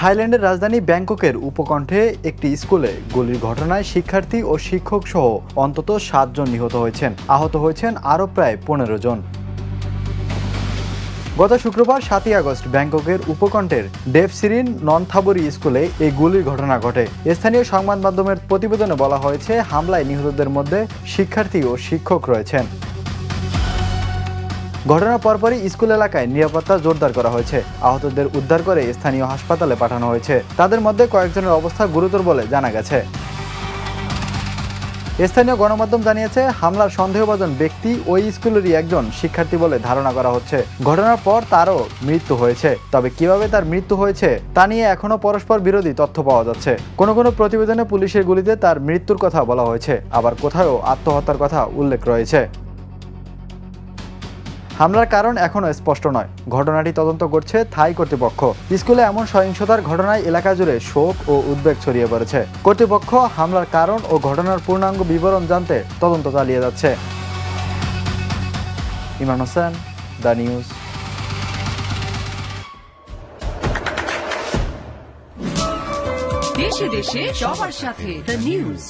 থাইল্যান্ডের রাজধানী ব্যাংককের উপকণ্ঠে একটি স্কুলে গুলির ঘটনায় শিক্ষার্থী ও শিক্ষক সহ অন্তত 7 জন নিহত হয়েছেন। আহত হয়েছেন আরও প্রায় 15 জন। গত শুক্রবার 7ই আগস্ট ব্যাংককের উপকণ্ঠের ডেপসিরিন ননথাবরি স্কুলে এই গুলির ঘটনা ঘটে। স্থানীয় সংবাদ মাধ্যমের প্রতিবেদনে বলা হয়েছে, হামলায় নিহতদের মধ্যে শিক্ষার্থী ও শিক্ষক রয়েছেন। ঘটনার পরপরই স্কুল এলাকায় নিরাপত্তা জোরদার করা হয়েছে। আহতদের উদ্ধার করে স্থানীয় হাসপাতালে পাঠানো হয়েছে। তাদের মধ্যে কয়েকজনের অবস্থা গুরুতর বলে জানা গেছে। স্থানীয় গণমাধ্যম জানিয়েছে, হামলার সন্দেহভাজন ব্যক্তি ওই স্কুলেরই একজন শিক্ষার্থী বলে ধারণা করা হচ্ছে। ঘটনার পর তারও মৃত্যু হয়েছে। তবে কিভাবে তার মৃত্যু হয়েছে তা নিয়ে এখনও পরস্পর বিরোধী তথ্য পাওয়া যাচ্ছে। কোনো কোনো প্রতিবেদনে পুলিশের গুলিতে তার মৃত্যুর কথা বলা হয়েছে, আবার কোথাও আত্মহত্যার কথা উল্লেখ রয়েছে। হামলার কারণ এখনও স্পষ্ট নয়। ঘটনাটি তদন্ত করছে থাই কর্তৃপক্ষ। স্কুলে এমন সহিংসতার ঘটনায় এলাকা জুড়ে শোক ও উদ্বেগ ছড়িয়ে পড়েছে। কর্তৃপক্ষ হামলার কারণ ও ঘটনার পূর্ণাঙ্গ বিবরণ জানতে তদন্ত চালিয়ে যাচ্ছে। Imran Hossain, the news. দেশে দেশে সবার সাথে দ্য নিউজ।